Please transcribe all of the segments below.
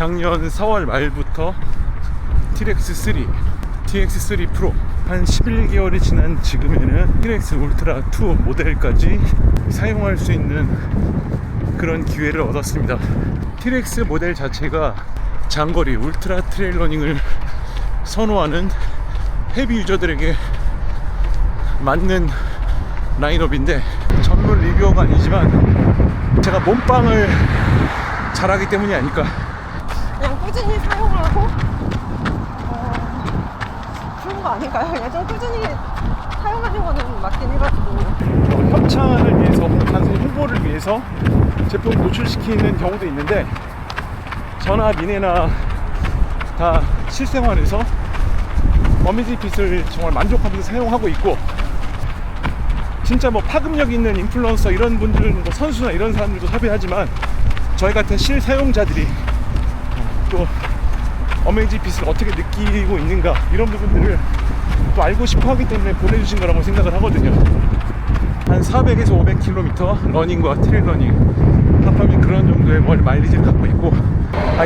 작년 4월 말부터 TRX3, TX3 프로 한 11개월이 지난 지금에는 TRX 울트라 2 모델까지 사용할 수 있는 그런 기회를 얻었습니다. TRX 모델 자체가 장거리 울트라 트레일 러닝을 선호하는 헤비 유저들에게 맞는 라인업인데, 전문 리뷰어가 아니지만 제가 몸빵을 잘하기 때문이 아닐까. 그냥 꾸준히 사용을 하고 그런 거 아닌가요? 그냥 좀 꾸준히 사용하는 거는 맞긴 해가지고 협찬을 위해서, 단순히 홍보를 위해서 제품 노출시키는 경우도 있는데, 저나 미네나 다 실생활에서 어메이징핏을 정말 만족하면서 사용하고 있고, 진짜 뭐 파급력 있는 인플루언서 이런 분들은 뭐 선수나 이런 사람들도 섭외하지만, 저희 같은 실사용자들이 또 어메이징핏을 어떻게 느끼고 있는가 이런 부분들을 또 알고 싶어 하기 때문에 보내주신 거라고 생각을 하거든요. 한 400에서 500km 러닝과 트레일 러닝 합하면 그런 정도의 마일리지를 갖고 있고,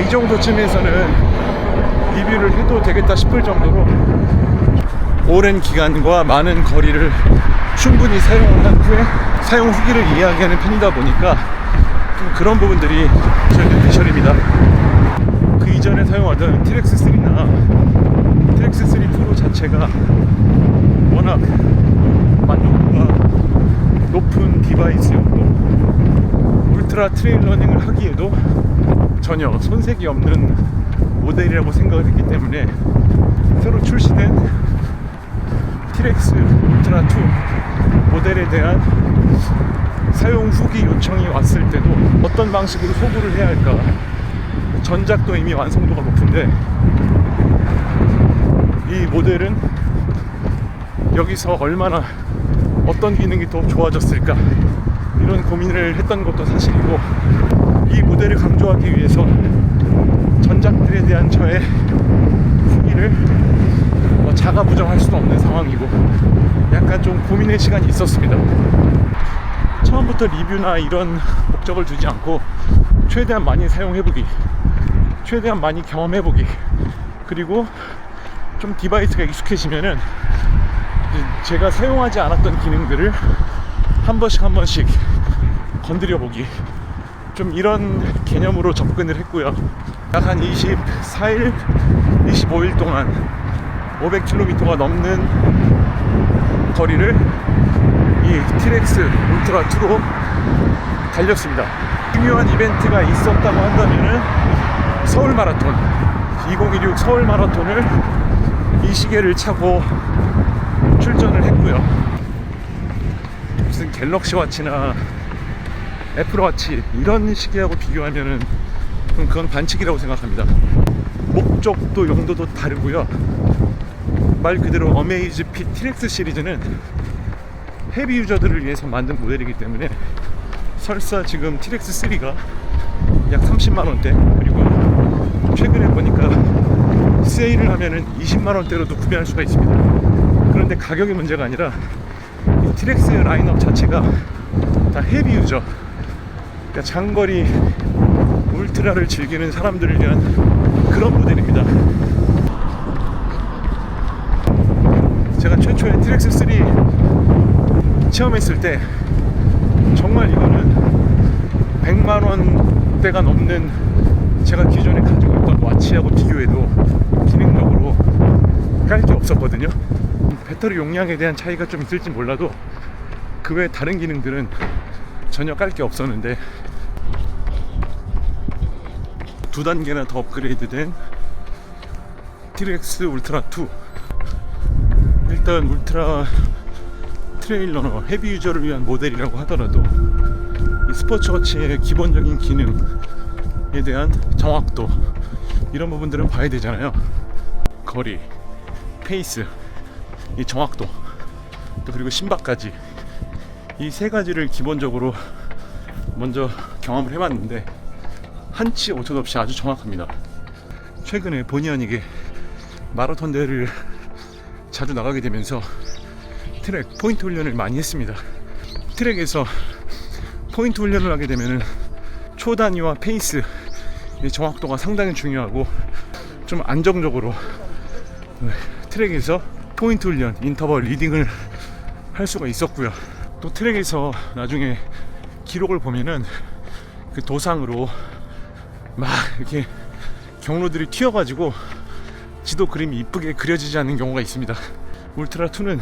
이 정도쯤에서는 리뷰를 해도 되겠다 싶을 정도로 오랜 기간과 많은 거리를 충분히 사용을 한 후에 사용 후기를 이야기하는 편이다 보니까 좀 그런 부분들이 저의 뇌피셜입니다. 그 이전에 사용하던 TRX3나 TRX3 프로 자체가 워낙 만족도가 높은 디바이스였고, 울트라 트레일 러닝을 하기에도 전혀 손색이 없는 모델이라고 생각을 했기 때문에, 새로 출시된 TRX 울트라 2 모델에 대한 사용 후기 요청이 왔을 때도 어떤 방식으로 소구를 해야 할까, 전작도 이미 완성도가 높은데 이 모델은 여기서 얼마나 어떤 기능이 더 좋아졌을까, 이런 고민을 했던 것도 사실이고, 이 모델을 강조하기 위해서 전작들에 대한 저의 후기를 자가 부정할 수도 없는 상황이고, 약간 좀 고민의 시간이 있었습니다. 처음부터 리뷰나 이런 목적을 두지 않고 최대한 많이 사용해보기, 최대한 많이 경험해보기, 그리고 좀 디바이스가 익숙해지면은 제가 사용하지 않았던 기능들을 한 번씩 건드려보기, 좀 이런 개념으로 접근을 했고요. 약 한 24일, 25일 동안 500km가 넘는 거리를 이 TRX 울트라 2로 달렸습니다. 중요한 이벤트가 있었다고 한다면은 서울 마라톤, 2016 서울 마라톤을 이 시계를 차고 출전을 했고요. 무슨 갤럭시 워치나 애플워치 이런 시계하고 비교하면은 그건 반칙이라고 생각합니다. 목적도 용도도 다르고요. 말 그대로 어메이즈핏 TRX 시리즈는 헤비 유저들을 위해서 만든 모델이기 때문에, 설사 지금 TRX3가 약 30만원대, 그리고 최근에 보니까 세일을 하면은 20만원대로도 구매할 수가 있습니다. 그런데 가격이 문제가 아니라 이 TRX 라인업 자체가 다 헤비 유저, 그러니까 장거리 울트라를 즐기는 사람들을 위한 그런 모델입니다. 제가 최초에 TRX3 체험했을 때 정말 이거는 100만원대가 넘는 제가 기존에 가지고 있던 와치하고 비교해도 기능적으로 깔 게 없었거든요. 배터리 용량에 대한 차이가 좀 있을지 몰라도 그 외 다른 기능들은 전혀 깔 게 없었는데, 2단계나 더 업그레이드된 TRX 울트라 2, 일단 울트라 트레일러너 헤비 유저를 위한 모델이라고 하더라도 이 스포츠워치의 기본적인 기능에 대한 정확도, 이런 부분들은 봐야 되잖아요. 거리, 페이스, 이 정확도, 또 그리고 심박까지, 이 세 가지를 기본적으로 먼저 경험을 해봤는데 한치 오차도 없이 아주 정확합니다. 최근에 본의 아니게 마라톤 대회를 자주 나가게 되면서 트랙 포인트 훈련을 많이 했습니다. 트랙에서 포인트 훈련을 하게 되면은 초 단위와 페이스, 이 정확도가 상당히 중요하고 좀 안정적으로 트랙에서 포인트 훈련, 인터벌 리딩을 할 수가 있었고요. 또 트랙에서 나중에 기록을 보면은 그 도상으로 막 이렇게 경로들이 튀어가지고 지도 그림이 이쁘게 그려지지 않는 경우가 있습니다. 울트라2는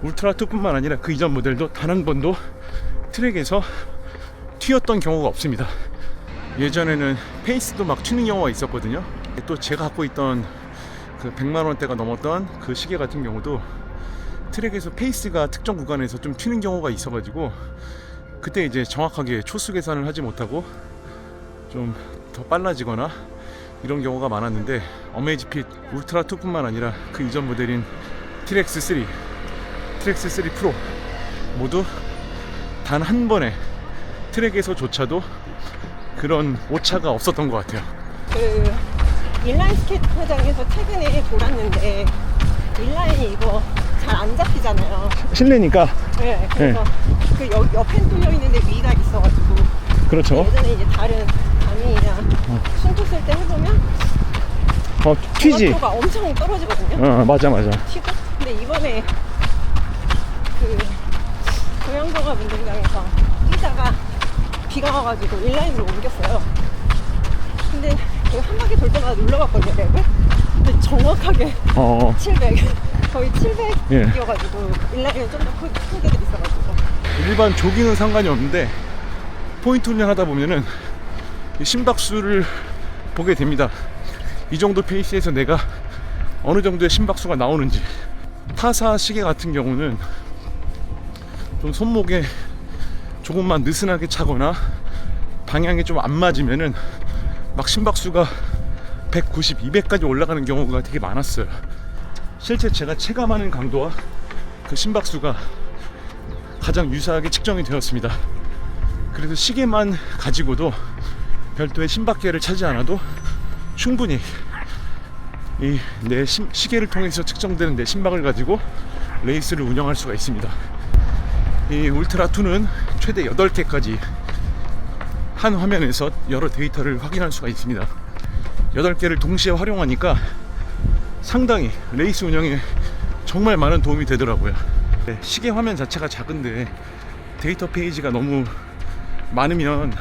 울트라2뿐만 아니라 그 이전 모델도 단 한 번도 트랙에서 튀었던 경우가 없습니다. 예전에는 페이스도 막 튀는 경우가 있었거든요. 또 제가 갖고 있던 그 100만원대가 넘었던 그 시계 같은 경우도 트랙에서 페이스가 특정 구간에서 좀 튀는 경우가 있어가지고 그때 이제 정확하게 초수 계산을 하지 못하고 좀 더 빨라지거나 이런 경우가 많았는데, 어메이지핏 울트라2뿐만 아니라 그 이전 모델인 TRX3 프로 모두 단 한 번에 트랙에서조차도 그런 오차가 없었던 것 같아요. 그 인라인 스케이트장에서 최근에 돌았는데 인라인이 이거 잘 안 잡히잖아요. 실내니까. 네, 그래서 그 옆에 뚫려 있는데 위가 있어가지고. 그렇죠. 예전에 이제 다른 감이나 순토 쓸 때 해보면 튀지. 정확도가 엄청 떨어지거든요. 맞아. 튀고. 근데 이번에 그 고양정합 운동장에서 뛰다가 비가 와가지고 인라인으로 옮겼어요. 근데 한 바퀴 돌 때마다 눌러봤거든요, 랩을. 근데 정확하게 700, 거의 700이어가지고 인라인은 좀 더 크게 있어가지고. 일반 조깅은 상관이 없는데 포인트 훈련 하다 보면은 심박수를 보게 됩니다. 이 정도 페이스에서 내가 어느 정도의 심박수가 나오는지. 타사 시계 같은 경우는 좀 손목에 조금만 느슨하게 차거나 방향이 좀 안 맞으면은 막 심박수가 190, 200까지 올라가는 경우가 되게 많았어요. 실제 제가 체감하는 강도와 그 심박수가 가장 유사하게 측정이 되었습니다. 그래서 시계만 가지고도 별도의 심박계를 차지 않아도 충분히 이 내 시계를 통해서 측정되는 내 심박을 가지고 레이스를 운영할 수가 있습니다. 이 울트라2는 최대 8개까지 한 화면에서 여러 데이터를 확인할 수가 있습니다. 8개를 동시에 활용하니까 상당히 레이스 운영에 정말 많은 도움이 되더라고요. 시계 화면 자체가 작은데 데이터 페이지가 너무 많으면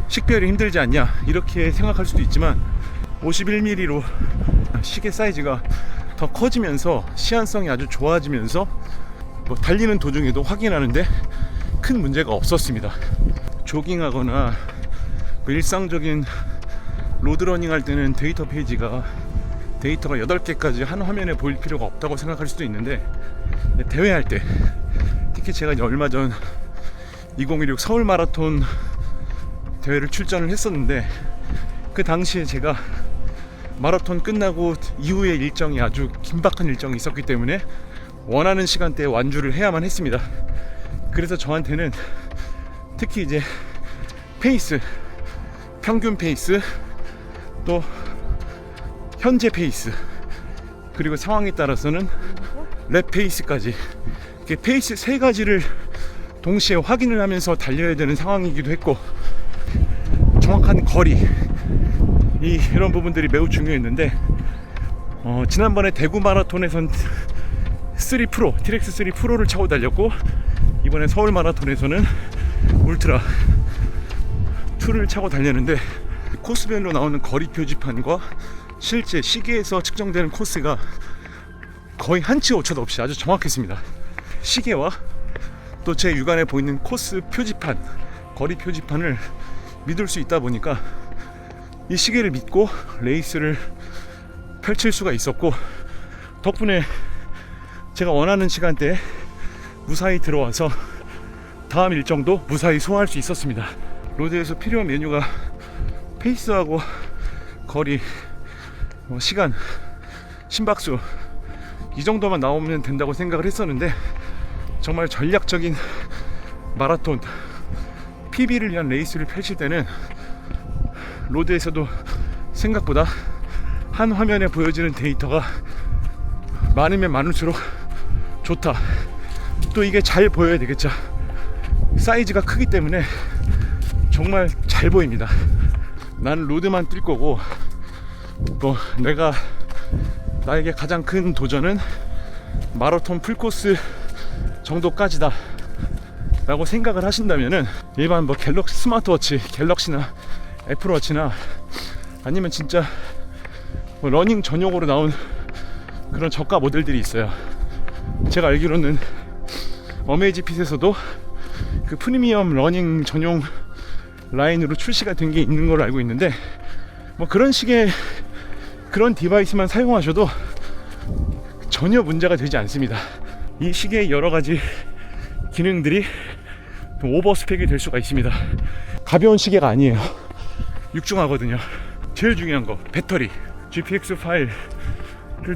식별이 힘들지 않냐 이렇게 생각할 수도 있지만, 51mm로 시계 사이즈가 더 커지면서 시한성이 아주 좋아지면서 달리는 도중에도 확인하는데 큰 문제가 없었습니다. 조깅하거나 일상적인 로드러닝 할 때는 데이터가 8개까지 한 화면에 보일 필요가 없다고 생각할 수도 있는데, 대회할 때, 특히 제가 얼마 전 2016 서울 마라톤 대회를 출전을 했었는데, 그 당시에 제가 마라톤 끝나고 이후의 일정이 아주 긴박한 일정이 있었기 때문에 원하는 시간대에 완주를 해야만 했습니다. 그래서 저한테는 특히 이제 페이스, 평균 페이스, 또 현재 페이스, 그리고 상황에 따라서는 랩 페이스까지, 이렇게 페이스 3가지를 동시에 확인을 하면서 달려야 되는 상황이기도 했고, 정확한 거리, 이런 부분들이 매우 중요했는데, 지난번에 대구 마라톤에선 TRX3 프로를 차고 달렸고, 이번에 서울 마라톤에서는 울트라 2를 차고 달렸는데, 코스별로 나오는 거리 표지판과 실제 시계에서 측정되는 코스가 거의 한치 오차도 없이 아주 정확했습니다. 시계와 또 제 육안에 보이는 코스 표지판, 거리 표지판을 믿을 수 있다 보니까 이 시계를 믿고 레이스를 펼칠 수가 있었고, 덕분에 제가 원하는 시간대에 무사히 들어와서 다음 일정도 무사히 소화할 수 있었습니다. 로드에서 필요한 메뉴가 페이스하고 거리, 시간, 심박수 이 정도만 나오면 된다고 생각을 했었는데, 정말 전략적인 마라톤 PB를 위한 레이스를 펼칠 때는 로드에서도 생각보다 한 화면에 보여지는 데이터가 많으면 많을수록 좋다. 또 이게 잘 보여야 되겠죠. 사이즈가 크기 때문에 정말 잘 보입니다. 나는 로드만 뛸 거고 뭐 내가 나에게 가장 큰 도전은 마라톤 풀코스 정도까지다 라고 생각을 하신다면은 일반 뭐 갤럭시 스마트워치, 갤럭시나 애플워치나 아니면 진짜 뭐 러닝 전용으로 나온 그런 저가 모델들이 있어요. 제가 알기로는 어메이지핏에서도 그 프리미엄 러닝 전용 라인으로 출시가 된 게 있는 걸로 알고 있는데, 뭐 그런 식의 그런 디바이스만 사용하셔도 전혀 문제가 되지 않습니다. 이 시계의 여러 가지 기능들이 오버스펙이 될 수가 있습니다. 가벼운 시계가 아니에요. 육중하거든요. 제일 중요한 거 배터리, GPX 파일을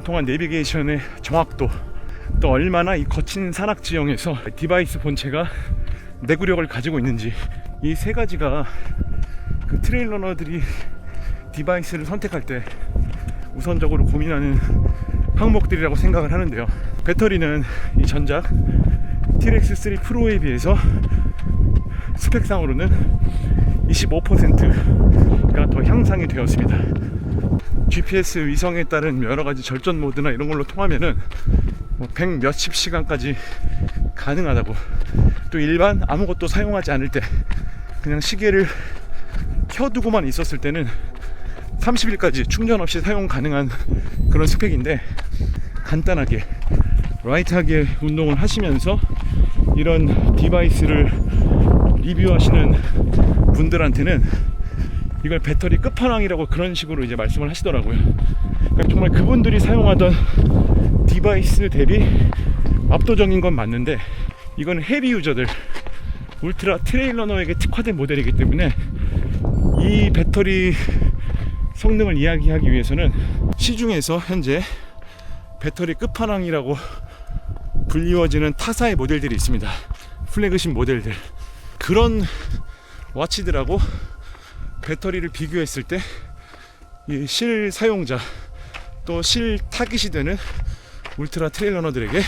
통한 내비게이션의 정확도, 또 얼마나 이 거친 산악 지형에서 디바이스 본체가 내구력을 가지고 있는지, 이 세 가지가 그 트레일러너들이 디바이스를 선택할 때 우선적으로 고민하는 항목들이라고 생각을 하는데요. 배터리는 이 전작 TRX3 프로에 비해서 스펙상으로는 25%가 더 향상이 되었습니다. GPS 위성에 따른 여러가지 절전 모드나 이런 걸로 통하면은 뭐 100 몇십 시간까지 가능하다고. 또 일반 아무것도 사용하지 않을 때 그냥 시계를 켜두고만 있었을 때는 30일까지 충전 없이 사용 가능한 그런 스펙인데, 간단하게 라이트하게 운동을 하시면서 이런 디바이스를 리뷰하시는 분들한테는 이걸 배터리 끝판왕이라고 그런 식으로 이제 말씀을 하시더라고요. 그러니까 정말 그분들이 사용하던 디바이스 대비 압도적인 건 맞는데, 이건 헤비 유저들, 울트라 트레일러너에게 특화된 모델이기 때문에 이 배터리 성능을 이야기하기 위해서는 시중에서 현재 배터리 끝판왕이라고 불리워지는 타사의 모델들이 있습니다. 플래그십 모델들. 그런 와치들하고 배터리를 비교했을 때 이 실 사용자 또 실 타깃이 되는 울트라 트레일러너들에게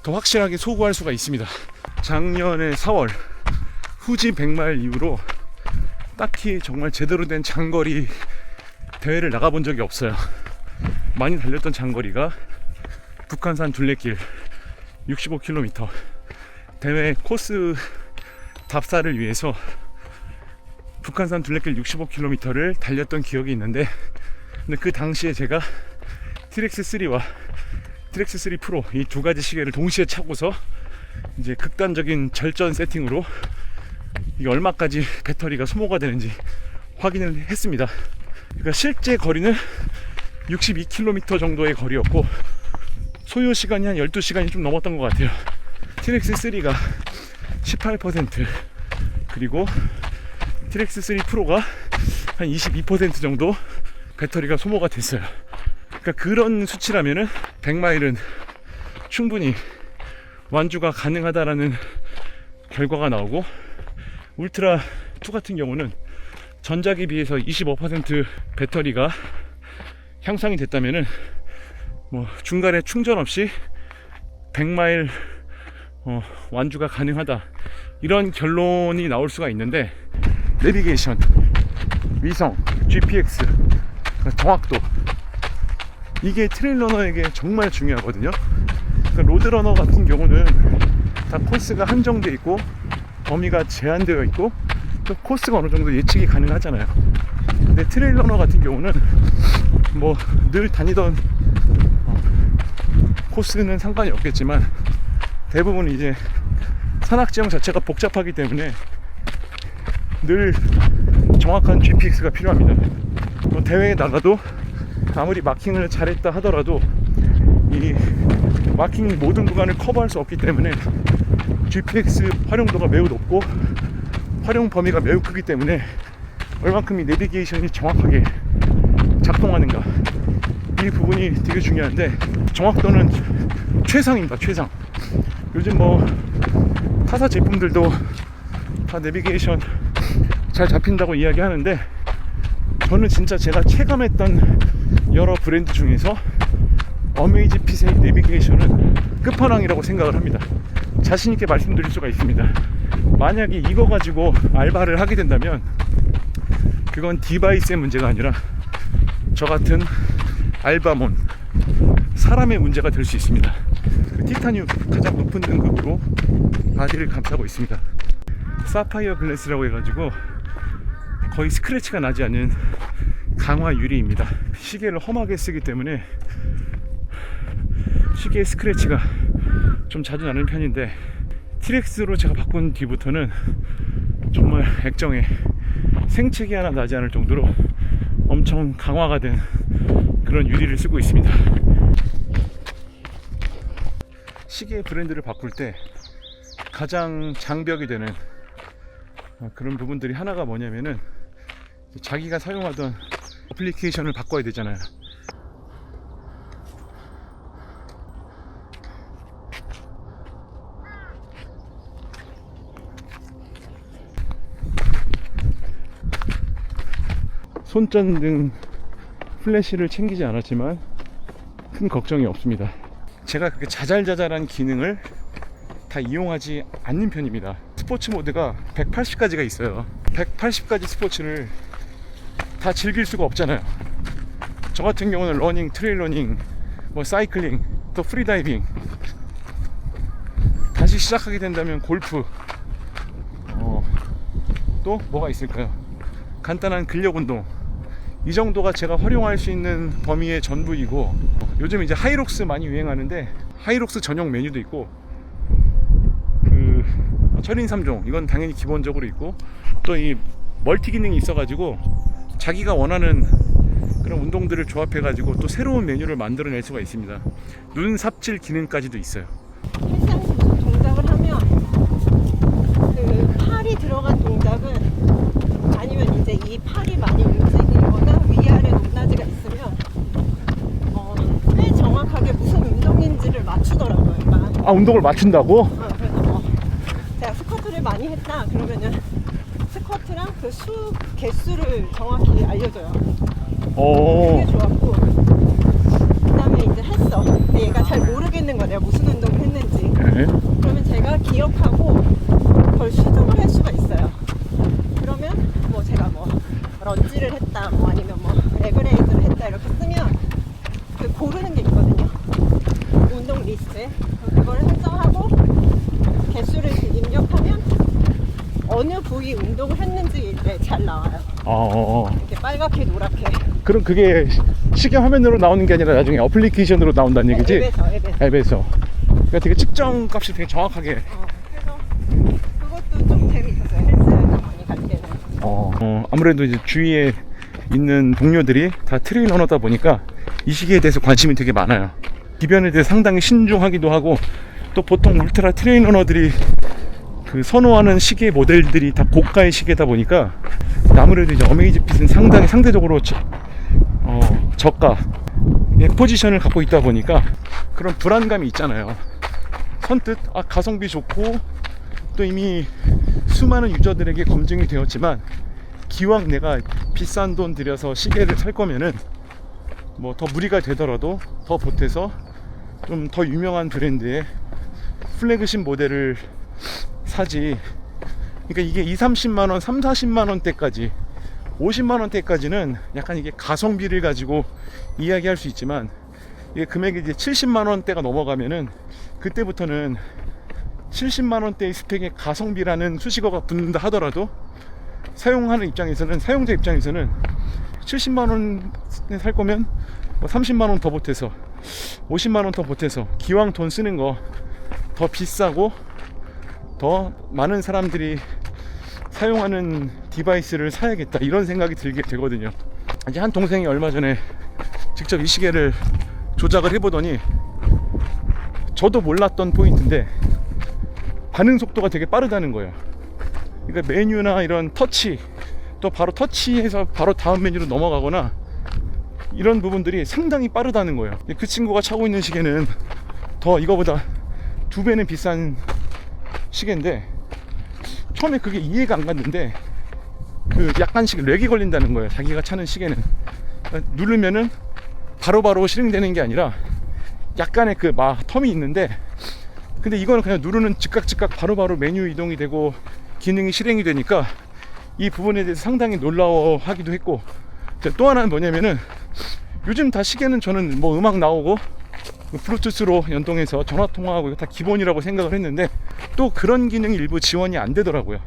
더 확실하게 소구할 수가 있습니다. 작년에 4월 후지 100마일 이후로 딱히 정말 제대로 된 장거리 대회를 나가본 적이 없어요. 많이 달렸던 장거리가 북한산 둘레길 65km, 대회 코스 답사를 위해서 북한산 둘레길 65km를 달렸던 기억이 있는데, 근데 그 당시에 제가 TRX3와 TRX3 프로 이 두 가지 시계를 동시에 차고서 이제 극단적인 절전 세팅으로 이게 얼마까지 배터리가 소모가 되는지 확인을 했습니다. 그러니까 실제 거리는 62km 정도의 거리였고 소요 시간이 한 12시간이 좀 넘었던 것 같아요. TRX3가 18%, 그리고 TRX3 프로가 한 22% 정도 배터리가 소모가 됐어요. 그러니까 그런 수치라면은 100마일은 충분히 완주가 가능하다라는 결과가 나오고, 울트라 2 같은 경우는 전작에 비해서 25% 배터리가 향상이 됐다면은 뭐 중간에 충전 없이 100마일 완주가 가능하다, 이런 결론이 나올 수가 있는데, 내비게이션, 위성, GPX, 정확도, 이게 트레일러너에게 정말 중요하거든요. 그러니까 로드러너 같은 경우는 다 코스가 한정되어 있고 범위가 제한되어 있고 또 코스가 어느 정도 예측이 가능하잖아요. 근데 트레일러너 같은 경우는 뭐 늘 다니던 코스는 상관이 없겠지만 대부분 이제 산악지형 자체가 복잡하기 때문에 늘 정확한 GPX가 필요합니다. 뭐 대회에 나가도 아무리 마킹을 잘했다 하더라도 이 마킹 모든 구간을 커버할 수 없기 때문에 GPX 활용도가 매우 높고 활용 범위가 매우 크기 때문에 얼만큼 이 내비게이션이 정확하게 작동하는가, 이 부분이 되게 중요한데, 정확도는 최상입니다. 최상. 요즘 뭐 타사 제품들도 다 내비게이션 잘 잡힌다고 이야기하는데, 저는 진짜 제가 체감했던 여러 브랜드 중에서 어메이지핏의 내비게이션은 끝판왕이라고 생각을 합니다. 자신있게 말씀드릴 수가 있습니다. 만약에 이거 가지고 알바를 하게 된다면 그건 디바이스의 문제가 아니라 저 같은 알바몬 사람의 문제가 될 수 있습니다. 그 티타늄 가장 높은 등급으로 바디를 감싸고 있습니다. 사파이어 글래스라고 해가지고 거의 스크래치가 나지 않는 강화 유리입니다. 시계를 험하게 쓰기 때문에 시계 스크래치가 좀 자주 나는 편인데, 티렉스로 제가 바꾼 뒤부터는 정말 액정에 생채기 하나 나지 않을 정도로 엄청 강화가 된 그런 유리를 쓰고 있습니다. 시계 브랜드를 바꿀 때 가장 장벽이 되는 그런 부분들이 하나가 뭐냐면은 자기가 사용하던 어플리케이션을 바꿔야 되잖아요. 손전등 플래시를 챙기지 않았지만 큰 걱정이 없습니다. 제가 그렇게 자잘자잘한 기능을 다 이용하지 않는 편입니다. 스포츠 모드가 180까지가 있어요. 180까지 스포츠를 다 즐길 수가 없잖아요. 저 같은 경우는 러닝, 트레일 러닝, 뭐 사이클링, 또 프리다이빙, 다시 시작하게 된다면 골프, 또 뭐가 있을까요? 간단한 근력 운동, 이 정도가 제가 활용할 수 있는 범위의 전부이고, 요즘 이제 하이록스 많이 유행하는데 하이록스 전용 메뉴도 있고, 그 철인 3종 이건 당연히 기본적으로 있고, 또 이 멀티 기능이 있어가지고 자기가 원하는 그런 운동들을 조합해가지고 또 새로운 메뉴를 만들어낼 수가 있습니다. 눈 삽질 기능까지도 있어요. 헬스장에서 무슨 동작을 하면 그 팔이 들어간 동작은, 아니면 이제 이 팔이 많이 움직이거나 위아래 높낮이가 있으면 꽤 정확하게 무슨 운동인지를 맞추더라고요. 그러니까 운동을 맞춘다고? 그래서 제가 스쿼트를 많이 했다 그러면은 스쿼트랑 그 수 개수를 정확히 알려줘요. 그게 좋았고, 그 다음에 이제 했어. 근데 얘가 잘 모르겠는 거야, 내가 무슨 운동을 했는지. 그러면 제가 기억하고 그걸 수정을 할 수가 있어요. 그러면 뭐 제가 뭐 런지를 했다, 뭐 아니면 뭐 레그레이즈를 했다 이렇게 쓰면 그 고르는 게 있거든요. 운동 리스트에 그걸 설정하고 개수를 입력하면 어느 부위 운동을 했는지 잘 나와요. 이렇게 빨갛게 노랗게. 그럼 그게 시계 화면으로 나오는 게 아니라 나중에 어플리케이션으로 나온다는 얘기지? 앱에서. 그러니까 되게 측정 값이 되게 정확하게. 그래서 그것도 좀 재미있었어요. 헬스장 많이 갈 때는. 아무래도 이제 주위에 있는 동료들이 다 트레이너다 보니까 이 시계에 대해서 관심이 되게 많아요. 기변에 대해 상당히 신중하기도 하고, 또 보통 울트라 트레이너들이 그 선호하는 시계 모델들이 다 고가의 시계다 보니까 아무래도 이제 어메이즈핏은 상당히 상대적으로 저가의 포지션을 갖고 있다 보니까 그런 불안감이 있잖아요. 선뜻 가성비 좋고 또 이미 수많은 유저들에게 검증이 되었지만, 기왕 내가 비싼 돈 들여서 시계를 살 거면은 뭐 더 무리가 되더라도 더 보태서 좀 더 유명한 브랜드의 플래그십 모델을 사지. 그러니까 이게 20-30만원, 30-40만원대까지, 50만원대까지는 약간 이게 가성비를 가지고 이야기할 수 있지만, 이게 금액이 이제 70만원대가 넘어가면은 그때부터는 70만원대의 스펙의 가성비라는 수식어가 붙는다 하더라도 사용하는 입장에서는, 사용자 입장에서는 70만원에 살 거면 뭐 30만원 더 보태서 50만원 더 보태서 기왕 돈 쓰는 거 더 비싸고 더 많은 사람들이 사용하는 디바이스를 사야겠다, 이런 생각이 들게 되거든요. 이제 한 동생이 얼마 전에 직접 이 시계를 조작을 해보더니, 저도 몰랐던 포인트인데 반응 속도가 되게 빠르다는 거예요. 그러니까 메뉴나 이런 터치, 또 바로 터치해서 바로 다음 메뉴로 넘어가거나 이런 부분들이 상당히 빠르다는 거예요. 그 친구가 차고 있는 시계는 더 이거보다 2배는 비싼 시계인데, 처음에 그게 이해가 안 갔는데 그 약간씩 렉이 걸린다는 거예요. 자기가 차는 시계는 그러니까 누르면은 바로바로 실행되는 게 아니라 약간의 그 텀이 있는데, 근데 이거는 그냥 누르는 즉각 바로바로 메뉴 이동이 되고 기능이 실행이 되니까 이 부분에 대해서 상당히 놀라워하기도 했고, 또 하나는 뭐냐면은 요즘 다 시계는 저는 뭐 음악 나오고 블루투스로 연동해서 전화 통화하고 이거 다 기본이라고 생각을 했는데 또 그런 기능이 일부 지원이 안 되더라고요.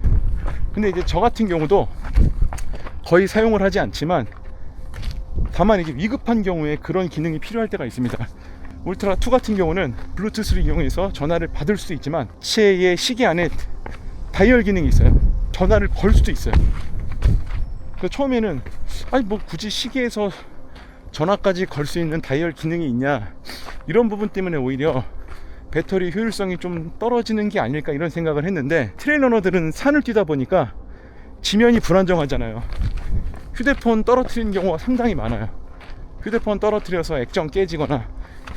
근데 이제 저 같은 경우도 거의 사용을 하지 않지만 다만 이게 위급한 경우에 그런 기능이 필요할 때가 있습니다. 울트라 2 같은 경우는 블루투스를 이용해서 전화를 받을 수도 있지만 제 시계 안에 다이얼 기능이 있어요. 전화를 걸 수도 있어요. 그래서 처음에는 아니 뭐 굳이 시계에서 전화까지 걸 수 있는 다이얼 기능이 있냐, 이런 부분 때문에 오히려 배터리 효율성이 좀 떨어지는 게 아닐까 이런 생각을 했는데, 트레일러너들은 산을 뛰다 보니까 지면이 불안정하잖아요. 휴대폰 떨어뜨리는 경우가 상당히 많아요. 휴대폰 떨어뜨려서 액정 깨지거나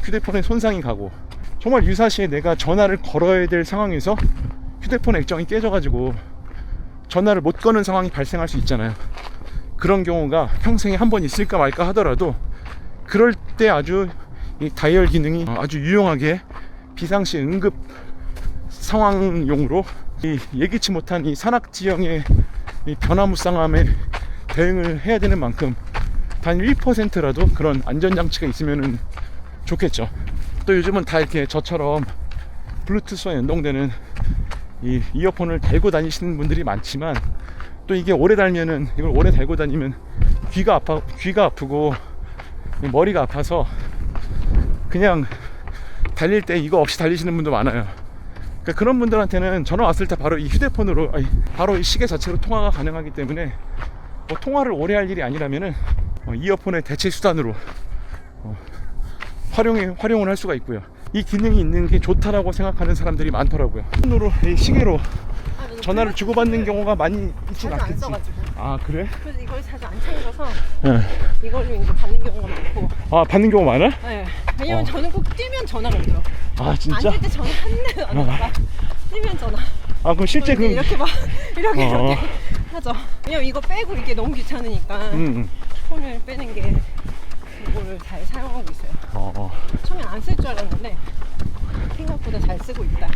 휴대폰에 손상이 가고, 정말 유사시에 내가 전화를 걸어야 될 상황에서 휴대폰 액정이 깨져가지고 전화를 못 거는 상황이 발생할 수 있잖아요. 그런 경우가 평생에 한 번 있을까 말까 하더라도 그럴 때 아주 이 다이얼 기능이 아주 유용하게 비상시 응급 상황용으로 이 예기치 못한 이 산악지형의 이 변화무쌍함에 대응을 해야 되는 만큼 단 1%라도 그런 안전장치가 있으면 좋겠죠. 또 요즘은 다 이렇게 저처럼 블루투스와 연동되는 이 이어폰을 달고 다니시는 분들이 많지만, 또 이게 오래 달면은, 이걸 오래 달고 다니면 귀가 아프고 머리가 아파서 그냥 달릴 때 이거 없이 달리시는 분도 많아요. 그러니까 그런 분들한테는 전화 왔을 때 바로 이 휴대폰으로, 바로 이 시계 자체로 통화가 가능하기 때문에 뭐 통화를 오래 할 일이 아니라면은 이어폰의 대체 수단으로 활용을 할 수가 있고요. 이 기능이 있는 게 좋다라고 생각하는 사람들이 많더라고요. 손으로 이 시계로 전화를 주고받는 경우가 많이 있진 자주 안 않겠지. 써가지고. 아 그래? 그래서 이걸 자주 안 챙겨서 네. 이걸로 이제 받는 경우가 많고. 아 받는 경우 많아? 네. 왜냐면 저는 꼭 뛰면 전화가 오더라고요. 아 진짜? 앉을 때 전화 한 대도 안 왔다. 뛰면 전화. 아 그럼 실제 이제 이렇게 막 이렇게 하죠. 왜냐면 이거 빼고 이게 너무 귀찮으니까 폰을 빼는 게 이거를 잘 사용하고 있어요. 처음엔 안 쓸 줄 알았는데 생각보다 잘 쓰고 있다.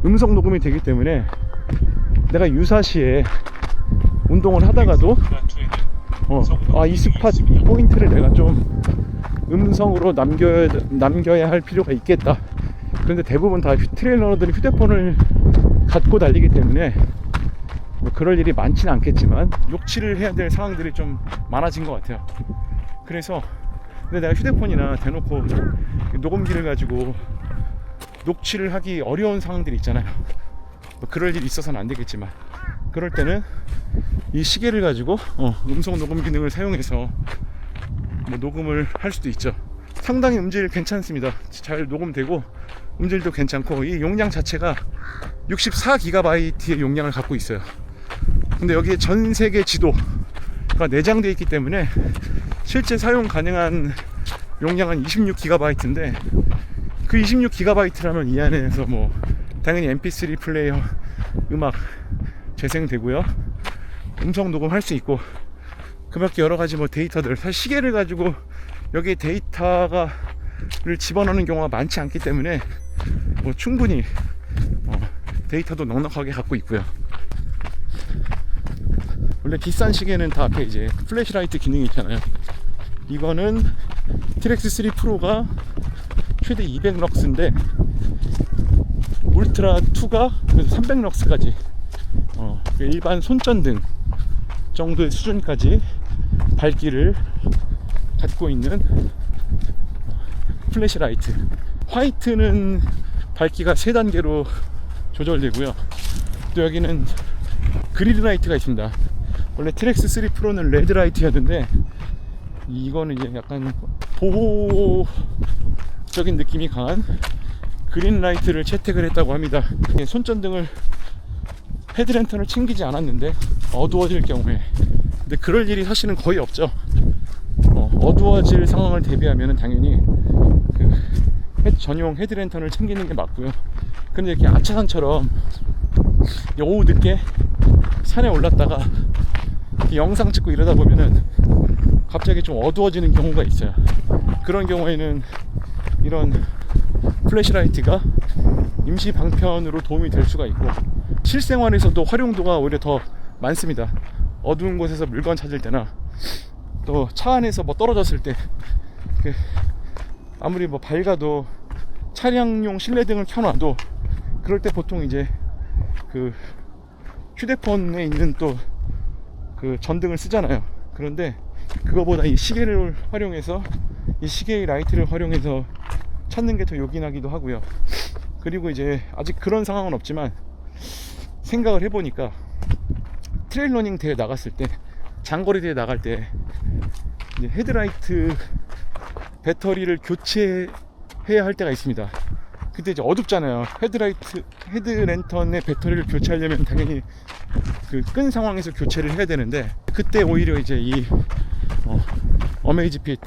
음성 녹음이 되기 때문에 내가 유사시에 운동을 하다가도 이 스팟 이 포인트를 내가 좀 음성으로 남겨야 할 필요가 있겠다. 그런데 대부분 다 트레일러들이 휴대폰을 갖고 달리기 때문에 뭐 그럴 일이 많지는 않겠지만 욕치를 해야 될 상황들이 좀 많아진 것 같아요. 그래서 근데 내가 휴대폰이나 대놓고 녹음기를 가지고 녹취를 하기 어려운 상황들이 있잖아요. 뭐 그럴 일이 있어서는 안 되겠지만, 그럴 때는 이 시계를 가지고 음성 녹음 기능을 사용해서 뭐 녹음을 할 수도 있죠. 상당히 음질 괜찮습니다. 잘 녹음되고 음질도 괜찮고, 이 용량 자체가 64GB의 용량을 갖고 있어요. 근데 여기에 전 세계 지도가 내장되어 있기 때문에 실제 사용 가능한 용량은 26GB인데, 그 26GB라면 이 안에서 뭐 당연히 mp3 플레이어 음악 재생되고요, 음성 녹음할 수 있고, 그 밖에 여러 가지 뭐 데이터들, 사실 시계를 가지고 여기에 데이터를 집어넣는 경우가 많지 않기 때문에 뭐 충분히 데이터도 넉넉하게 갖고 있고요. 원래 비싼 시계는 다 앞에 이제 플래시라이트 기능이 있잖아요. 이거는 티렉스 3 프로가 최대 200럭스인데 울트라 2가 300럭스까지 일반 손전등 정도의 수준까지 밝기를 갖고 있는 플래시라이트. 화이트는 밝기가 3단계로 조절되고요. 또 여기는 그리드라이트가 있습니다. 원래 트렉스 3 프로는 레드라이트였는데 이거는 이제 약간 보호적인 느낌이 강한 그린라이트를 채택을 했다고 합니다. 손전등을 헤드랜턴을 챙기지 않았는데 어두워질 경우에, 근데 그럴 일이 사실은 거의 없죠. 어두워질 상황을 대비하면 당연히 그 전용 헤드랜턴을 챙기는 게 맞고요. 근데 이렇게 아차산처럼 오후 늦게 산에 올랐다가 영상 찍고 이러다 보면은 갑자기 좀 어두워지는 경우가 있어요. 그런 경우에는 이런 플래시라이트가 임시 방편으로 도움이 될 수가 있고, 실생활에서도 활용도가 오히려 더 많습니다. 어두운 곳에서 물건 찾을 때나 또 차 안에서 뭐 떨어졌을 때 아무리 뭐 밝아도 차량용 실내등을 켜놔도 그럴 때 보통 이제 그 휴대폰에 있는 또 그 전등을 쓰잖아요. 그런데 그거보다 이 시계를 활용해서 이 시계의 라이트를 활용해서 찾는 게 더 요긴하기도 하고요. 그리고 이제 아직 그런 상황은 없지만 생각을 해보니까 트레일러닝 대회 나갔을 때, 장거리 대회 나갈 때 이제 헤드라이트 배터리를 교체해야 할 때가 있습니다. 그때 이제 어둡잖아요. 헤드랜턴의 배터리를 교체하려면 당연히 그 끈 상황에서 교체를 해야 되는데, 그때 오히려 이제 이 어메이지핏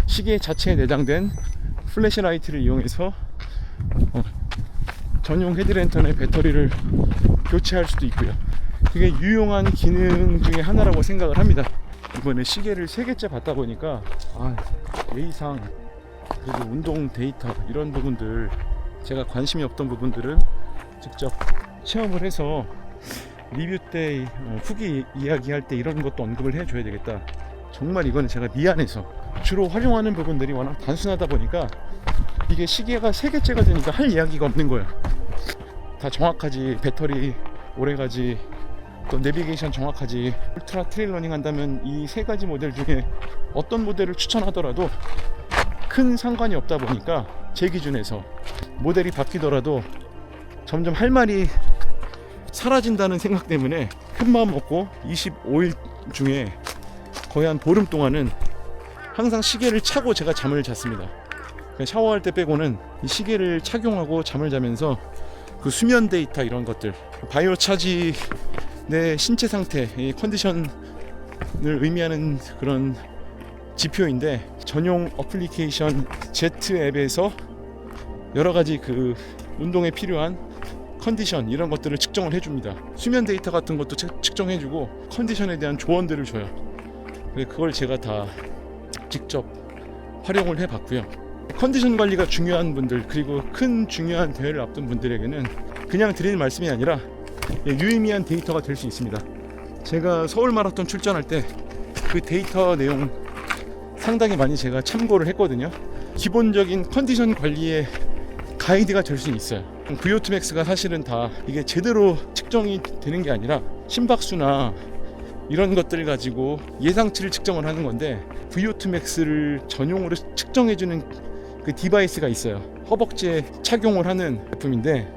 시계 자체에 내장된 플래시라이트를 이용해서 전용 헤드랜턴의 배터리를 교체할 수도 있고요. 그게 유용한 기능 중에 하나라고 생각을 합니다. 이번에 시계를 3개째 봤다 보니까 예의상 그리고 운동 데이터 이런 부분들, 제가 관심이 없던 부분들은 직접 체험을 해서 리뷰 때 후기 이야기할 때 이런 것도 언급을 해줘야 되겠다. 정말 이거는 제가 미안해서, 주로 활용하는 부분들이 워낙 단순하다 보니까 이게 시계가 3개째가 되니까 할 이야기가 없는 거예요. 다 정확하지, 배터리 오래가지, 또 내비게이션 정확하지. 울트라 트레일러닝 한다면 이 3가지 모델 중에 어떤 모델을 추천하더라도 큰 상관이 없다 보니까 제 기준에서 모델이 바뀌더라도 점점 할 말이 사라진다는 생각 때문에 큰 마음 먹고 25일 중에 거의 한 보름 동안은 항상 시계를 차고 제가 잠을 잤습니다. 샤워할 때 빼고는 이 시계를 착용하고 잠을 자면서 그 수면 데이터 이런 것들, 바이오 차지, 내 신체 상태, 이 컨디션을 의미하는 그런 지표인데, 전용 어플리케이션 Z 앱에서 여러 가지 그 운동에 필요한 컨디션 이런 것들을 측정을 해줍니다. 수면 데이터 같은 것도 측정해주고 컨디션에 대한 조언들을 줘요. 그걸 제가 다 직접 활용을 해봤고요. 컨디션 관리가 중요한 분들, 그리고 큰 중요한 대회를 앞둔 분들에게는 그냥 드리는 말씀이 아니라 유의미한 데이터가 될 수 있습니다. 제가 서울 마라톤 출전할 때 그 데이터 내용 상당히 많이 제가 참고를 했거든요. 기본적인 컨디션 관리의 가이드가 될 수 있어요. VO2 max가 사실은 다 이게 제대로 측정이 되는 게 아니라 심박수나 이런 것들을 가지고 예상치를 측정을 하는 건데, VO2 max를 전용으로 측정해주는 그 디바이스가 있어요. 허벅지에 착용을 하는 제품인데,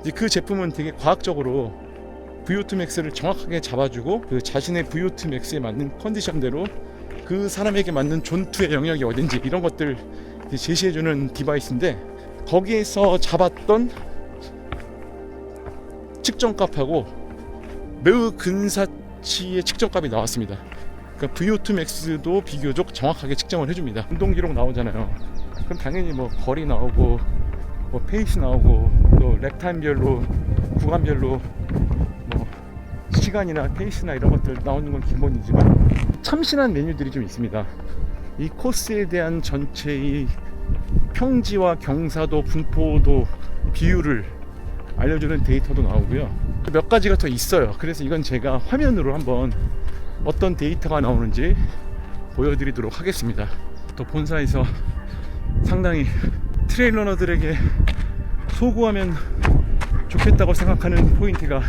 이제 그 제품은 되게 과학적으로 VO2 max를 정확하게 잡아주고 그 자신의 VO2 max에 맞는 컨디션대로 그 사람에게 맞는 존투의 영역이 어딘지 이런 것들 제시해주는 디바이스인데, 거기에서 잡았던 측정값하고 매우 근사치의 측정값이 나왔습니다. 그러니까 VO2 max도 비교적 정확하게 측정을 해줍니다. 운동 기록 나오잖아요. 그럼 당연히 뭐 거리 나오고 뭐 페이스 나오고 또 랩타임별로, 구간별로 뭐 시간이나 페이스나 이런 것들 나오는 건 기본이지만 참신한 메뉴들이 좀 있습니다. 이 코스에 대한 전체의 평지와 경사도, 분포도, 비율을 알려주는 데이터도 나오고요. 몇 가지가 더 있어요. 그래서 이건 제가 화면으로 한번 어떤 데이터가 나오는지 보여드리도록 하겠습니다. 또 본사에서 상당히 트레일러너들에게 소구하면 좋겠다고 생각하는 포인트가,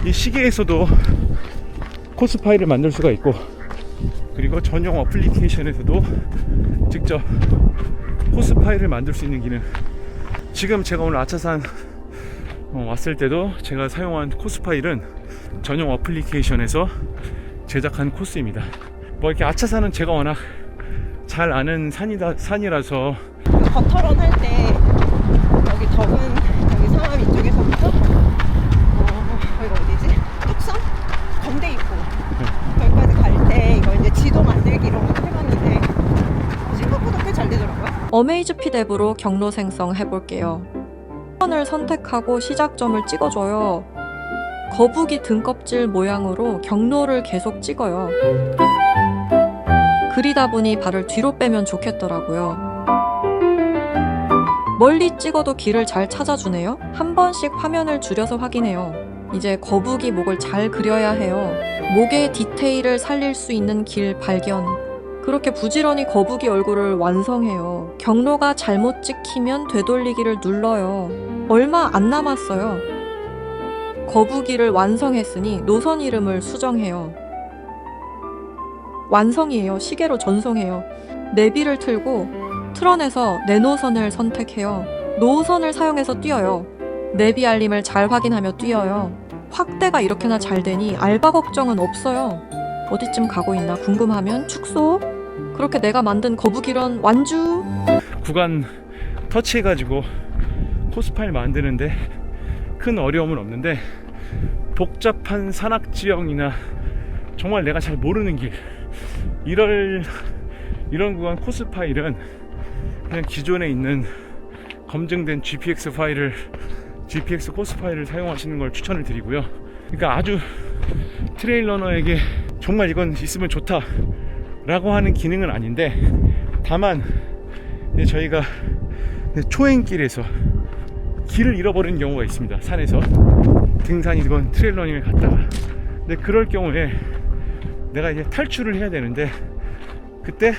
이 시계에서도 코스 파일을 만들 수가 있고, 그리고 전용 어플리케이션에서도 직접 코스 파일을 만들 수 있는 기능. 지금 제가 오늘 아차산 왔을 때도 제가 사용한 코스 파일은 전용 어플리케이션에서 제작한 코스입니다. 뭐 이렇게 아차산은 제가 워낙 잘 아는 산이라서 버터런 할 때 여기 적은 여기 상암 이쪽에서부터 여기가 어디지? 뚝섬? 건대 입구 여기까지 갈 때 이거 이제 지도 만들기로 해봤는데 생각보다 꽤 잘 되더라고요. 어메이즈핏 앱으로 경로 생성 해볼게요. 선을 선택하고 시작점을 찍어줘요. 거북이 등껍질 모양으로 경로를 계속 찍어요. 그리다 보니 발을 뒤로 빼면 좋겠더라고요. 멀리 찍어도 길을 잘 찾아주네요. 한 번씩 화면을 줄여서 확인해요. 이제 거북이 목을 잘 그려야 해요. 목의 디테일을 살릴 수 있는 길 발견. 그렇게 부지런히 거북이 얼굴을 완성해요. 경로가 잘못 찍히면 되돌리기를 눌러요. 얼마 안 남았어요. 거북이를 완성했으니 노선 이름을 수정해요. 완성이에요. 시계로 전송해요. 내비를 틀고 트런에서 내 노선을 선택해요. 노선을 사용해서 뛰어요. 내비 알림을 잘 확인하며 뛰어요. 확대가 이렇게나 잘 되니 알바 걱정은 없어요. 어디쯤 가고 있나 궁금하면 축소. 그렇게 내가 만든 거북이런 완주. 구간 터치해가지고 코스 파일 만드는데 큰 어려움은 없는데, 복잡한 산악지형이나 정말 내가 잘 모르는 길, 이런 구간 코스 파일은 그냥 기존에 있는 검증된 GPX 코스 파일을 사용하시는 걸 추천을 드리고요. 그러니까 아주 트레일러너에게 정말 이건 있으면 좋다 라고 하는 기능은 아닌데, 다만 저희가 초행길에서 길을 잃어버리는 경우가 있습니다. 산에서 등산이건 트레일러닝을 갔다가. 근데 그럴 경우에 내가 이제 탈출을 해야 되는데, 그때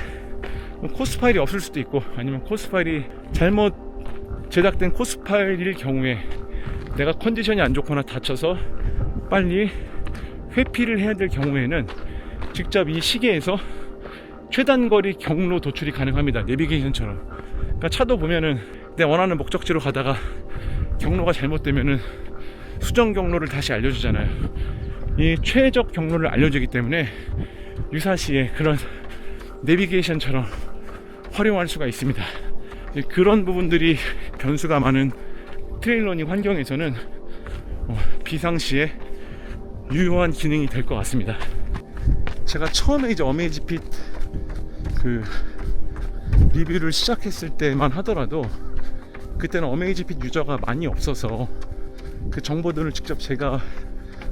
코스 파일이 없을 수도 있고, 아니면 코스 파일이 잘못 제작된 코스 파일일 경우에 내가 컨디션이 안 좋거나 다쳐서 빨리 회피를 해야 될 경우에는 직접 이 시계에서 최단거리 경로 도출이 가능합니다. 내비게이션처럼. 그러니까 차도 보면은 내 원하는 목적지로 가다가 경로가 잘못되면은 수정 경로를 다시 알려주잖아요. 이 최적 경로를 알려주기 때문에 유사시에 그런 내비게이션처럼 활용할 수가 있습니다. 그런 부분들이 변수가 많은 트레일러닝 환경에서는 비상시에 유효한 기능이 될 것 같습니다. 제가 처음에 이제 어메이지핏 그 리뷰를 시작했을 때만 하더라도 그때는 어메이지핏 유저가 많이 없어서 그 정보들을 직접 제가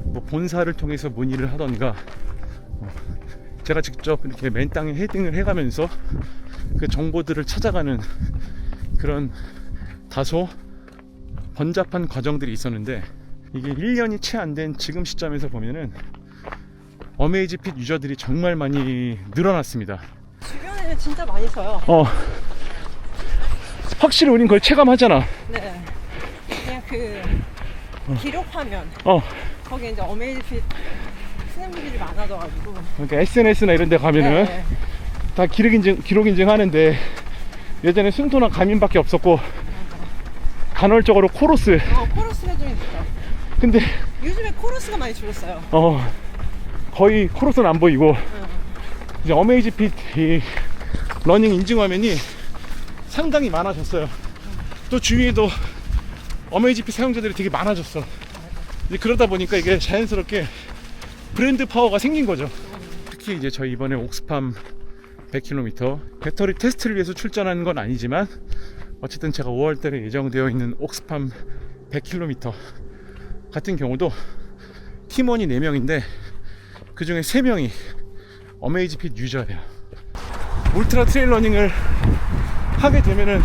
뭐 본사를 통해서 문의를 하던가 제가 직접 이렇게 맨 땅에 헤딩을 해가면서 그 정보들을 찾아가는 그런 다소 번잡한 과정들이 있었는데, 이게 1년이 채 안 된 지금 시점에서 보면은 어메이지핏 유저들이 정말 많이 늘어났습니다. 주변에는 진짜 많이 써요. 확실히 우린 그걸 체감하잖아. 네. 그냥 그 기록 화면. 거기 이제 어메이지핏 쓰는 분들이 많아져가지고. 그러니까 SNS나 이런 데 가면은 네. 다 기록 인증 하는데, 예전에 순토나 가민밖에 없었고 간헐적으로 코러스. 코러스가 좀 있죠. 근데 요즘에 코러스가 많이 줄었어요. 거의 코러스는 안 보이고 이제 어메이지핏 이 러닝 인증 화면이 상당히 많아졌어요. 또 주위에도 어메이지핏 사용자들이 되게 많아졌어. 이제 그러다 보니까 이게 자연스럽게 브랜드 파워가 생긴 거죠. 특히 이제 저희 이번에 옥스팜 100km 배터리 테스트를 위해서 출전하는 건 아니지만, 어쨌든 제가 5월달에 예정되어 있는 옥스팜 100km 같은 경우도 팀원이 4명인데 그 중에 3명이 어메이지핏 유저예요. 울트라 트레일 러닝을 하게 되면은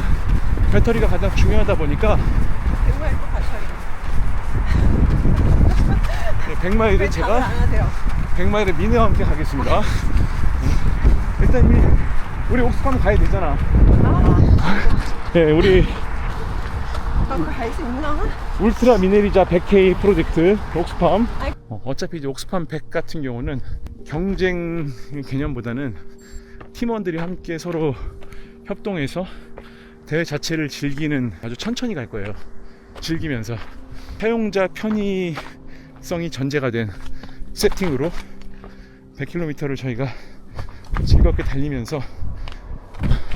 배터리가 가장 중요하다 보니까 100마일 꼭 가셔야겠어요. 100마일에 제가 안 하세요. 100마일에 미네와 함께 가겠습니다. 일단 우리 옥스팜 가야 되잖아. 네, 우리 갈 수 있나? 울트라 미네리자 100K 프로젝트 옥스팜. 어차피 이제 옥스팜 100 같은 경우는 경쟁 개념보다는 팀원들이 함께 서로 협동해서 대회 자체를 즐기는, 아주 천천히 갈 거예요. 즐기면서 사용자 편의성이 전제가 된 세팅으로 100km를 저희가 즐겁게 달리면서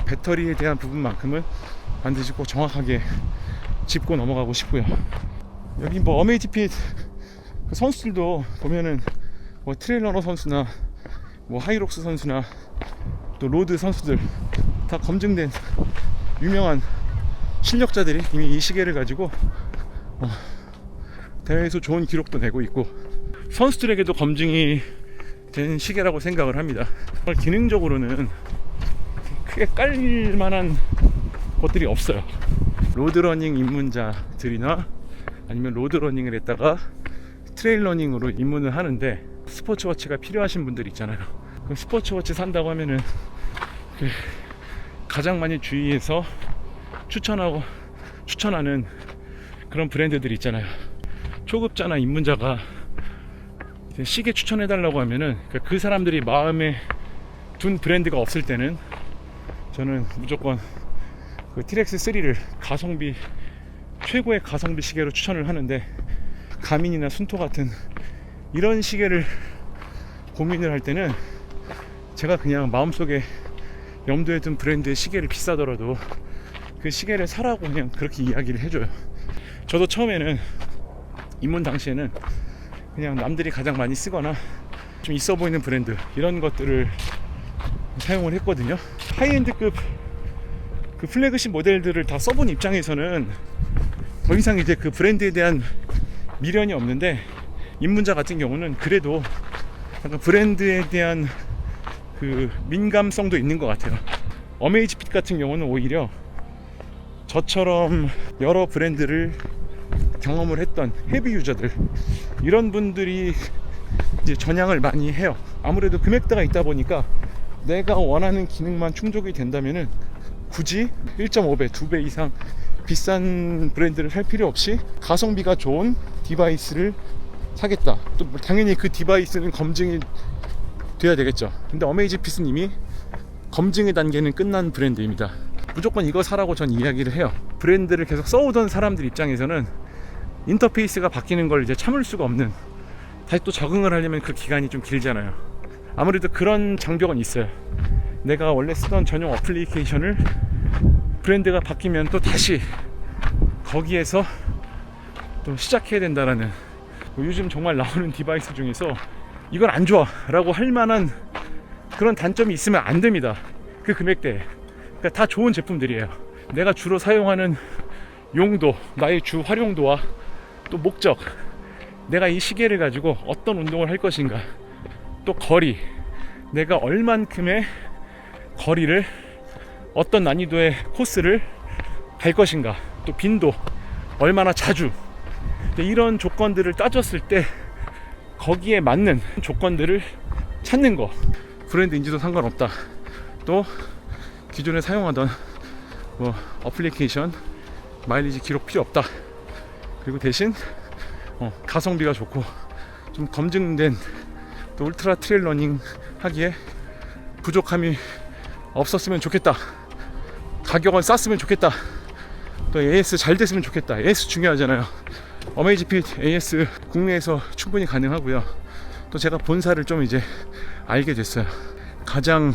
배터리에 대한 부분만큼은 반드시 꼭 정확하게 짚고 넘어가고 싶고요. 여기 뭐 어메이지핏 그 선수들도 보면은 뭐 트레일러너 선수나 뭐 하이록스 선수나 또 로드 선수들 다 검증된 유명한 실력자들이 이미 이 시계를 가지고 대회에서 좋은 기록도 내고 있고, 선수들에게도 검증이 된 시계라고 생각을 합니다. 기능적으로는 크게 깔릴 만한 것들이 없어요. 로드러닝 입문자들이나 아니면 로드러닝을 했다가 트레일러닝으로 입문을 하는데 스포츠워치가 필요하신 분들 있잖아요. 그럼 스포츠워치 산다고 하면은 가장 많이 주위에서 추천하는 그런 브랜드들 있잖아요. 초급자나 입문자가 시계 추천해달라고 하면은 그 사람들이 마음에 둔 브랜드가 없을 때는 저는 무조건 그 티렉스 3를 최고의 가성비 시계로 추천을 하는데, 가민이나 순토 같은 이런 시계를 고민을 할 때는 제가 그냥 마음속에 염두에 둔 브랜드의 시계를 비싸더라도 그 시계를 사라고 그냥 그렇게 이야기를 해줘요. 저도 처음에는 입문 당시에는 그냥 남들이 가장 많이 쓰거나 좀 있어 보이는 브랜드 이런 것들을 사용을 했거든요. 하이엔드급 그 플래그십 모델들을 다 써본 입장에서는 더 이상 이제 그 브랜드에 대한 미련이 없는데, 입문자 같은 경우는 그래도 약간 브랜드에 대한 그 민감성도 있는 것 같아요. 어메이지핏 같은 경우는 오히려 저처럼 여러 브랜드를 경험을 했던 헤비 유저들, 이런 분들이 이제 전향을 많이 해요. 아무래도 금액대가 있다 보니까 내가 원하는 기능만 충족이 된다면은 굳이 1.5배, 2배 이상 비싼 브랜드를 살 필요 없이 가성비가 좋은 디바이스를 사겠다. 또 당연히 그 디바이스는 검증이 돼야 되겠죠. 근데 어메이지핏은 이미 검증의 단계는 끝난 브랜드입니다. 무조건 이거 사라고 전 이야기를 해요. 브랜드를 계속 써오던 사람들 입장에서는 인터페이스가 바뀌는 걸 이제 참을 수가 없는, 다시 또 적응을 하려면 그 기간이 좀 길잖아요. 아무래도 그런 장벽은 있어요. 내가 원래 쓰던 전용 어플리케이션을 브랜드가 바뀌면 또 다시 거기에서 또 시작해야 된다라는, 요즘 정말 나오는 디바이스 중에서 이건 안 좋아 라고 할 만한 그런 단점이 있으면 안 됩니다. 그 금액대에. 그러니까 다 좋은 제품들이에요. 내가 주로 사용하는 용도, 나의 주 활용도와 또 목적, 내가 이 시계를 가지고 어떤 운동을 할 것인가, 또 거리, 내가 얼만큼의 거리를 어떤 난이도의 코스를 갈 것인가, 또 빈도, 얼마나 자주, 이런 조건들을 따졌을 때 거기에 맞는 조건들을 찾는 거. 브랜드인지도 상관없다. 또 기존에 사용하던 뭐 어플리케이션 마일리지 기록 필요 없다. 그리고 대신 가성비가 좋고 좀 검증된 또 울트라 트레일 러닝 하기에 부족함이 없었으면 좋겠다. 가격은 쌌으면 좋겠다. 또 AS 잘 됐으면 좋겠다. AS 중요하잖아요. 어메이지핏 AS 국내에서 충분히 가능하고요. 또 제가 본사를 좀 이제 알게 됐어요. 가장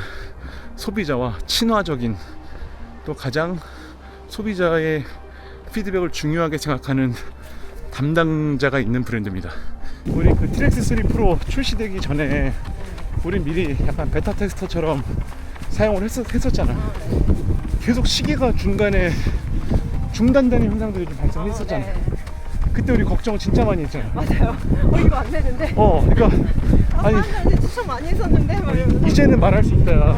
소비자와 친화적인, 또 가장 소비자의 피드백을 중요하게 생각하는 담당자가 있는 브랜드입니다. 우리 그 티렉스 3 프로 출시되기 전에 우리 미리 약간 베타 테스터처럼 사용을 했었잖아. 계속 시계가 중간에 중단되는 현상들이 좀 발생했었잖아. 그때 우리 걱정을 진짜 많이 했잖아. 맞아요. 이거 안 되는데. 그러니까 아니 사람들한테 추천 많이 했었는데 막 이러면서. 이제는 말할 수 있다.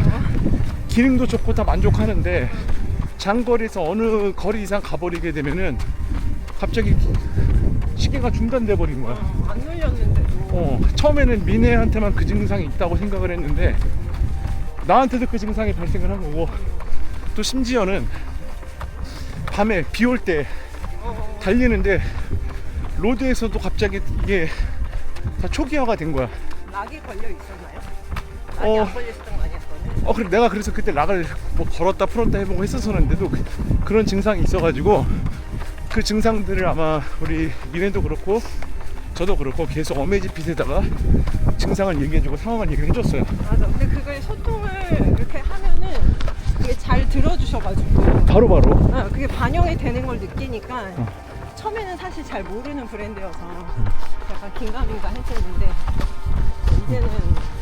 기능도 좋고 다 만족하는데 장거리에서 어느 거리 이상 가버리게 되면은 갑자기 시계가 중단돼 버린 거야. 안 눌렸는데도. 처음에는 미네한테만 그 증상이 있다고 생각을 했는데 나한테도 그 증상이 발생을 한 거고, 또 심지어는 밤에 비 올 때 달리는데 로드에서도 갑자기 이게 다 초기화가 된 거야. 락이 걸려 있었나요? 락이 안 걸렸었던 거 아니었거든요? 그래, 내가 그래서 그때 락을 뭐 걸었다 풀었다 해보고 했었었는데도 그런 증상이 있어가지고 그 증상들을 아마 우리 미네도 그렇고 저도 그렇고 계속 어메이지핏에다가 증상을 얘기해주고 상황을 얘기해줬어요. 맞아. 근데 그걸 소통을 이렇게 하면은 그게 잘 들어주셔가지고 바로 그게 반영이 되는 걸 느끼니까 처음에는 사실 잘 모르는 브랜드여서 약간 긴가민가 했었는데 이제는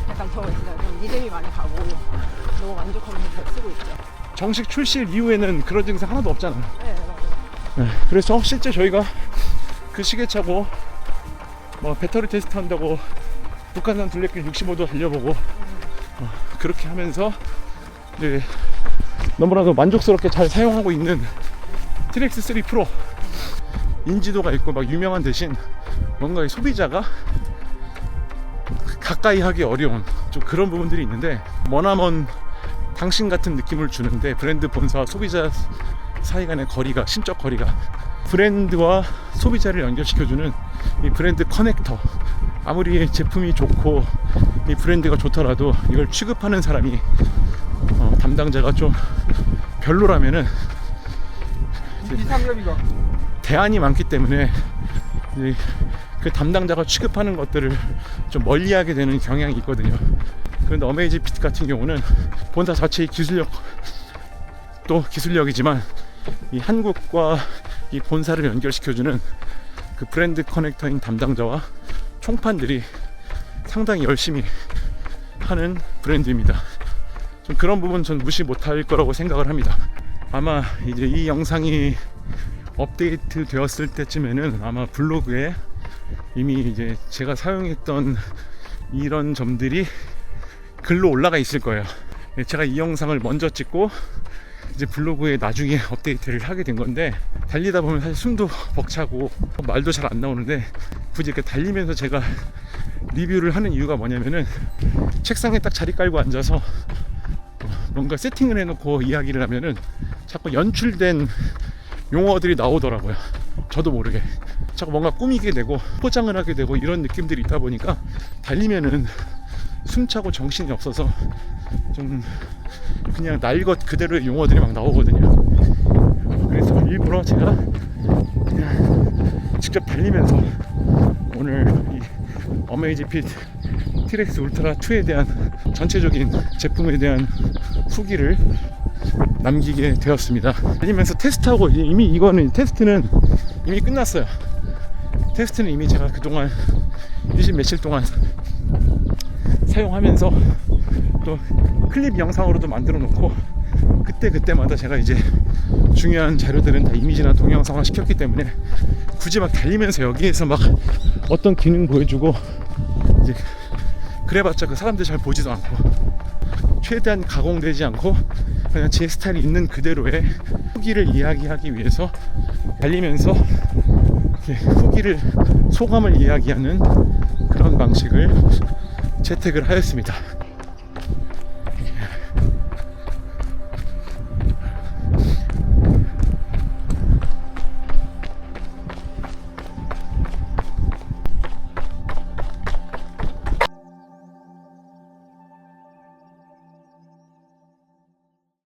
약간 더 진짜 좀 믿음이 많이 가고 너무 만족하면서 잘 쓰고 있죠. 정식 출시 이후에는 그런 증상 하나도 없잖아. 네, 맞아요. 그래서 실제 저희가 그 시계 차고 뭐 배터리 테스트 한다고 북한산 둘레길 65도 달려보고 그렇게 하면서 이제 너무나도 만족스럽게 잘 사용하고 있는 티렉스 3 프로, 인지도가 있고 막 유명한 대신 뭔가 이 소비자가 가까이 하기 어려운 좀 그런 부분들이 있는데, 머나먼 당신 같은 느낌을 주는데 브랜드 본사와 소비자 사이 간의 거리가, 심적 거리가, 브랜드와 소비자를 연결시켜주는 이 브랜드 커넥터. 아무리 제품이 좋고 이 브랜드가 좋더라도 이걸 취급하는 사람이 담당자가 좀 별로라면은 대안이 많기 때문에 이제 그 담당자가 취급하는 것들을 좀 멀리하게 되는 경향이 있거든요. 그런데 어메이지핏 같은 경우는 본사 자체의 기술력, 또 기술력이지만 이 한국과 이 본사를 연결시켜주는 그 브랜드 커넥터인 담당자와 총판들이 상당히 열심히 하는 브랜드입니다. 좀 그런 부분 전 무시 못할 거라고 생각을 합니다. 아마 이제 이 영상이 업데이트 되었을 때쯤에는 아마 블로그에 이미 이제 제가 사용했던 이런 점들이 글로 올라가 있을 거예요. 제가 이 영상을 먼저 찍고 이제 블로그에 나중에 업데이트를 하게 된 건데, 달리다 보면 사실 숨도 벅차고 말도 잘 안 나오는데, 굳이 이렇게 달리면서 제가 리뷰를 하는 이유가 뭐냐면은, 책상에 딱 자리 깔고 앉아서 뭔가 세팅을 해놓고 이야기를 하면은 자꾸 연출된 용어들이 나오더라고요. 저도 모르게 자꾸 뭔가 꾸미게 되고 포장을 하게 되고 이런 느낌들이 있다 보니까 달리면은 숨차고 정신이 없어서 좀 그냥 날 것 그대로의 용어들이 막 나오거든요. 그래서 일부러 제가 그냥 직접 달리면서 오늘 이 어메이지핏 TRX 울트라 2에 대한 전체적인 제품에 대한 후기를 남기게 되었습니다. 달리면서 테스트하고, 이미 이거는 테스트는 이미 끝났어요. 테스트는 이미 제가 그동안 20 며칠 동안 사용하면서 또 클립 영상으로도 만들어 놓고, 그때마다 제가 이제 중요한 자료들은 다 이미지나 동영상화 시켰기 때문에 굳이 막 달리면서 여기에서 막 어떤 기능 보여주고 이제 그래봤자 그 사람들 잘 보지도 않고, 최대한 가공되지 않고 그냥 제 스타일이 있는 그대로의 후기를 이야기하기 위해서 달리면서 이렇게 후기를, 소감을 이야기하는 그런 방식을 채택을 하였습니다.